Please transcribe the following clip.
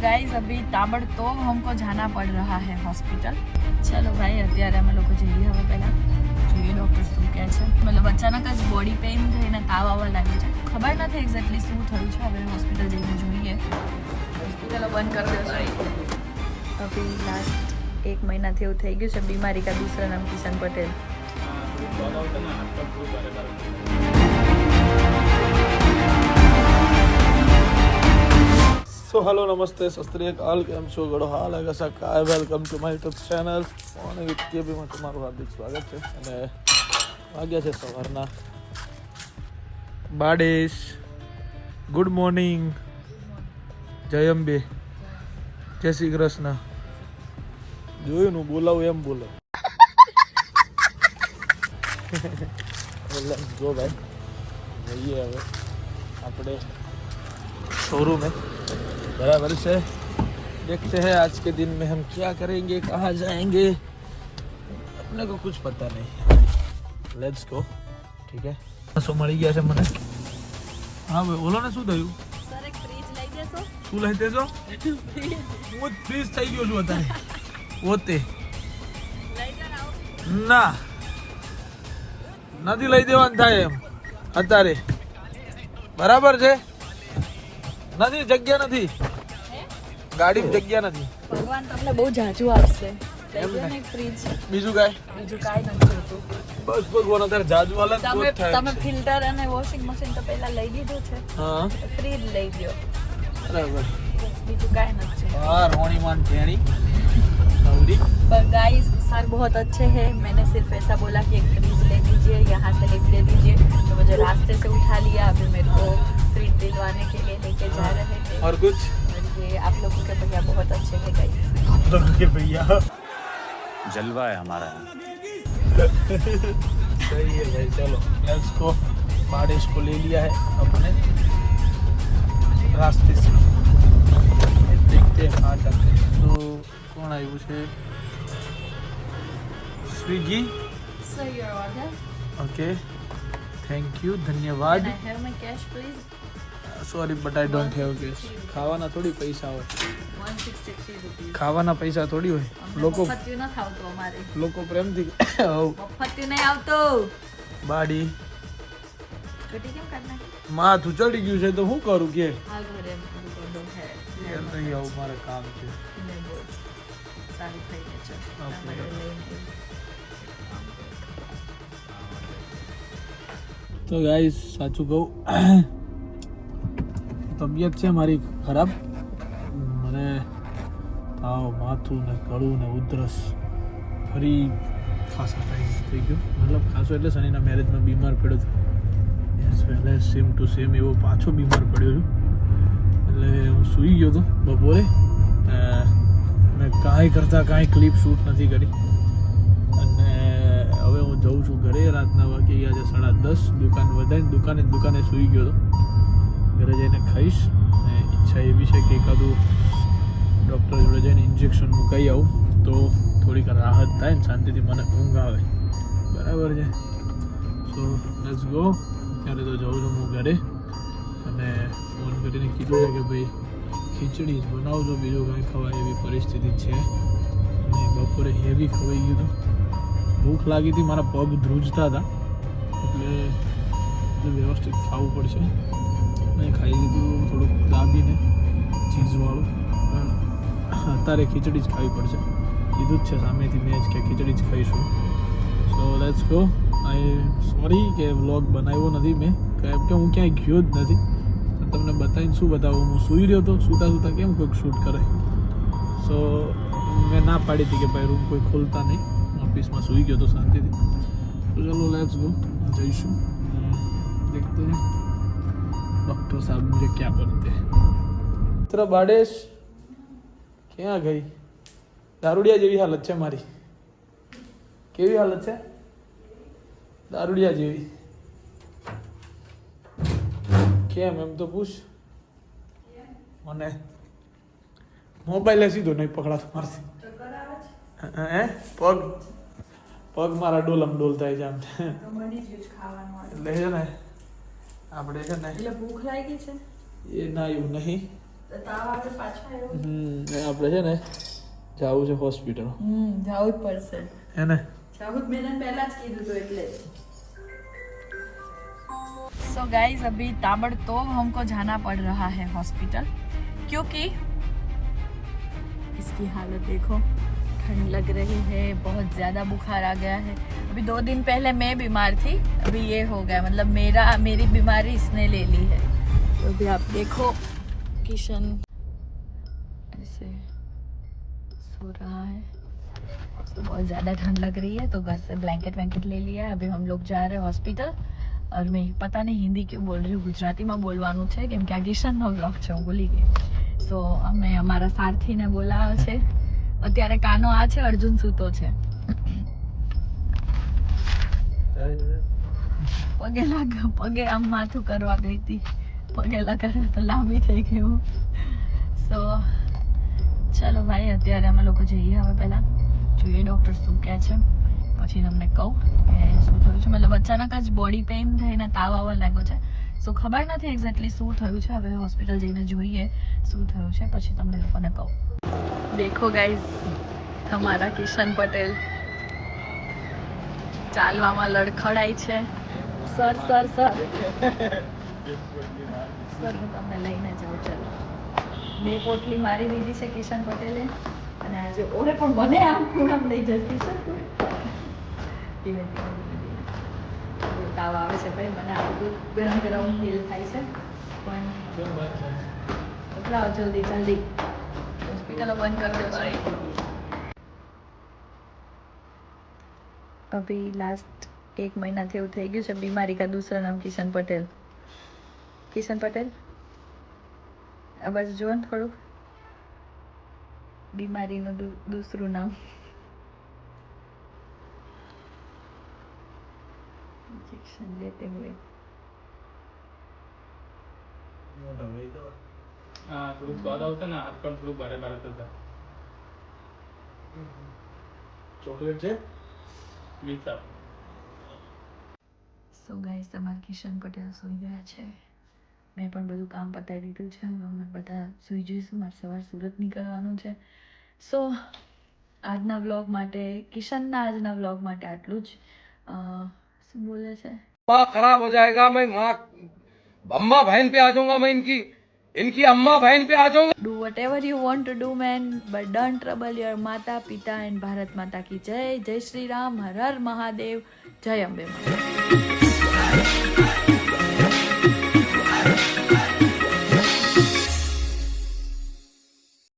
Guys अभी ताबड़तोड़ हमको जाना पड़ रहा है हॉस्पिटल. चलो भाई અત્યારે અમે લોકો જઈએ હવે પહેલા જોઈએ ડોક્ટર શું કહે છે. મતલબ અચાનક જ બોડી પેઇન થઈને તાવ આવવા લાગ્યો છે. ખબર નથી એક્ઝેક્ટલી શું થયું છે. હવે હોસ્પિટલ જઈને જોઈએ. હોસ્પિટલ બંધ કરી દેશે. अभी लास्ट 1 महीनाથી એવું થઈ ગયું છે. बीमारी का दूसरा नाम किशन पटेल. सो हेलो नमस्ते सस्त्रीकाल केम छो गड़ो हाल है कैसा काय welcome to my YouTube channel અને વિડીયોમાં તમારું હાર્દિક સ્વાગત છે. અને વાગ્યા છે સવારના 12. ગુડ મોર્નિંગ, જય અંબે, જય શ્રી કૃષ્ણ. જોયું નું બોલાવું એમ બોલો. જો ભાઈ જઈએ હવે આપણે शोरूम है. बराबर से देखते हैं आज के दिन में हम क्या करेंगे, कहाँ जाएंगे, अपने को कुछ पता नहीं. Let's go. ठीक है. શું મળી ગયા છે મને? હા ભાઈ ઓલો ને શું થયું? સર એક ફ્રીજ લઈ દેશો? શું લઈ દેશો? હું ફ્રીજ થઈ ગયો છું અત્યારે પોતે. લઈ જાઓ. ના નથી લઈ દેવાનું થાય એમ અત્યારે. બરાબર છે. નથી જગ્યા નથી, ગાડીમાં જગ્યા નથી. ભગવાન તમને બહુ જાજુ આપશે. એક ફ્રીજ બીજું કાંઈ નથી હોતું. બસ ભગવાન અત્યારે જાજુ હાલત તમે ફિલ્ટર અને વોશિંગ મશીન તો પહેલા લઈ દીધું છે. हाँ ફ્રીજ લઈ લ્યો. बराबर. બીજું કાંઈ નથી. हाँ रोनी मान टेणी गौरी. पर गाइस सर बहुत अच्छे हैं. मैंने सिर्फ ऐसा बोला कि एक फ्रीज ले दीजिए, यहाँ से लिख दे दीजिए. तो मुझे रास्ते से उठा लिया. अभी मेरे को फ्रीज दिलवाने के लिए लेके जा रहे थे. और कुछ और ये आप लोगों के भैया बहुत अच्छे हैं गाइस. आप लोगों के भैया जलवा है हमारा. सही है भाई. चलो लेट्स गो. बारिश को ले लिया है अपने रास्ते से. देखते हैं कहाँ जाते हैं. तो कौन आयु છે? Swiggy. Sir, your order. Okay thank you धन्यवाद. Can I have my cash please? Sorry but I don't have cash. ખાવાના થોડી પૈસા હોય. 163 rupees. ખાવાના પૈસા થોડી હોય. લોકો મફતિયું નથી આવતું અમારે. લોકો પ્રેમથી મફતિયું નહીં આવતો. બાડી છૂટી કેમ કરી નાખી? માથું ચડી ગયું છે તો શું કરું કે આ ઘરે એમ બધું હે. એમ નહીં આવું મારે કામ છે. ને બોલ. સારી થઈ ગઈ છે. તમારે લઈને. તો ગાઈસ સાચું કહું તબિયત છે મારી ખરાબ. મને તાવ, માથું ને ગળું ને ઉધરસ ફરી ખાસા ટાઈમ થઈ ગયો. મતલબ ખાસો એટલે શનિના મેરેજમાં બીમાર પડ્યો હતો. As well as same to same એવો પાછો બીમાર પડ્યો છું. એટલે હું સૂઈ ગયો હતો બપોરે. મેં કાંઈ ક્લિપ શૂટ નથી કરી. અને હવે હું જઉં છું ઘરે. રાતના વાગી ગયા છે 10:30. દુકાન વધારીને દુકાને સૂઈ ગયો હતો. ઘરે જઈને ખાઈશ. અને ઈચ્છા એવી છે કે એકાદું ડૉક્ટર જોડે જઈને ઇન્જેક્શન મુકાઈ આવું તો થોડીક રાહત થાય ને શાંતિથી મને ઊંઘ આવે. બરાબર છે. સો લેટ્સ ગો. ત્યારે તો જાઉં છું હું ઘરે. અને ફોન કરીને કીધું છે કે ભાઈ ખીચડી જ બનાવજો, બીજું કાંઈ ખવાય એવી પરિસ્થિતિ છે. અને બપોરે હેવી ખવાઈ ગયું હતું. ભૂખ લાગી હતી, મારા પગ ધ્રુજતા હતા. એટલે વ્યવસ્થિત ખાવું પડશે. મેં ખાઈ લીધું થોડુંક દાબીને ચીઝવાળું. પણ અત્યારે ખીચડી જ ખાવી પડશે. કીધું જ છે સામેથી મેં જ કે ખીચડી જ ખાઈશું. So let's go. સોરી કે વ્લોગ બનાવ્યો નથી મેં, કેમ કે હું ક્યાંય ગયો જ નથી. તમને બતાવીને શું બતાવું. હું સૂઈ રહ્યો હતો. સૂતા કેમ કોઈક શૂટ કરે. સો મેં ના પાડી હતી કે ભાઈ રૂમ કોઈ ખોલતા નહીં. ઓફિસમાં સૂઈ ગયો તો શાંતિથી. તો ચલો લેટ્સ ગો. જઈશું देखते हैं डॉक्टर साहब मुझे क्या बोलते हैं. मित्र बाडेश ક્યાં ગઈ? દારૂડિયા જેવી હાલત છે મારી. કેવી હાલત છે? દારૂડિયા જેવી. કેમ એમ તો પૂછ મને. મોબાઈલ સીધો નહીં પકડાતો મારથી. હે પગ મારા ડોલમ ડોલ થાય છે આમ. એટલે છે ને આપણે છે ને એટલે ભૂખ લાગી છે એ ના એવું નહીં. તો તાવ આવે પાછો આવ્યો. આપણે છે ને જવું છે હોસ્પિટલ જવું જ પડશે. હે ને जब मैंने पहला જ કીધું तो એટલે सो गाइस अभी ताबड़तोड़ हमको जाना पड़ रहा है हॉस्पिटल क्योंकि इसकी हालत देखो, ठंड लग रही है, बहुत ज़्यादा बुखार आ गया है. अभी 2 दिन पहले मैं बीमार थी, अभी ये हो गया, मतलब मेरी बीमारी इसने ले ली है. तो अभी आप देखो किशन ऐसे सो रहा है. तो बहुत ज़्यादा ठंड लग रही है तो घर से ब्लैंकेट वैंकेट ले लिया है. अभी हम लोग जा रहे हैं हॉस्पिटल. और मैं पता नहीं हिंदी क्यों बोल रही हूँ, गुजराती में बोलવાનું છે કેમ કે આ કિશનનો બ્લોગ છે, હું ભૂલી ગઈ. સો અમે અમારા સારથીને બોલાવ્યો છે. અત્યારે કાનો આ છે, અર્જુન સૂતો છે. પગે આમ માથું કરવા ગઈ હતી, પગે લગાડ્યા તો લાંબી થઈ ગયું. સો ચાલો ભાઈ, અત્યારે અમે લોકો જઈએ હવે પહેલાં જોઈએ ડૉક્ટર શું કહે છે, પછી તમને કહું કે શું થયું છે. મતલબ અચાનક જ બોડી પેઇન થઈને તાવ આવવા લાગ્યો છે. સો ખબર નથી એક્ઝેક્ટલી શું થયું છે. હવે હોસ્પિટલ જઈને જોઈએ શું થયું છે, પછી તમને લોકોને કહું. દેખો ગાઈઝ, તમારા કિશન પટેલ ચાલવામાં લડખડાય છે. સર સર સર સર હું તમને લઈને જાઉં. ચાલો, 2 પોટલી મારી દીધી છે કિશન પટેલે, અને આજે ઓરે પણ મને આમ ખૂણામ લઈ જતી છે. ધીમે ધીમે તાવ આવે છે ભાઈ, મને આ બધું ગરમ ગરમ ફીલ થાય છે. પણ ઉતરાવ જલ્દી જલ્દી, હોસ્પિટલો બંધ કરી દો ભાઈ. अभी लास्ट 1 महीना से એવું થઈ ગયું છે. बीमारी का दूसरा नाम किशन पटेल. किशन पटेल આ બાજુ જુઓ ને થોડુંક, બીમારીનું दूसરું नाम. इंजेक्शन लेते हुए થોડું સ્વાદ આવશે ને, હાથ પણ થોડું ભારે ભારે થતા. ચોકલેટ છે મીઠા. સો ગાઈસ, તમારા કિશન પટેલ સૂઈ ગયા છે. મેં પણ બધું કામ પતાવી દીધું છે. હવે અમે બધા સૂઈ જઈશું. મારે સવાર સુરત નીકળવાનું છે. સો આજના વ્લોગ માટે, કિશનના આજના વ્લોગ માટે આટલું જ. શું બોલે છે? माँ खराब हो जाएगा, मैं माँ अम्मा बहन पे आ जाऊंगा, मैं इनकी अम्मा बहन पे आ जाऊंगा. Do whatever you want to do, man, but don't trouble your माता पिता and भारत माता की जय. जय श्री राम, हर हर महादेव, जय अम्बे माता.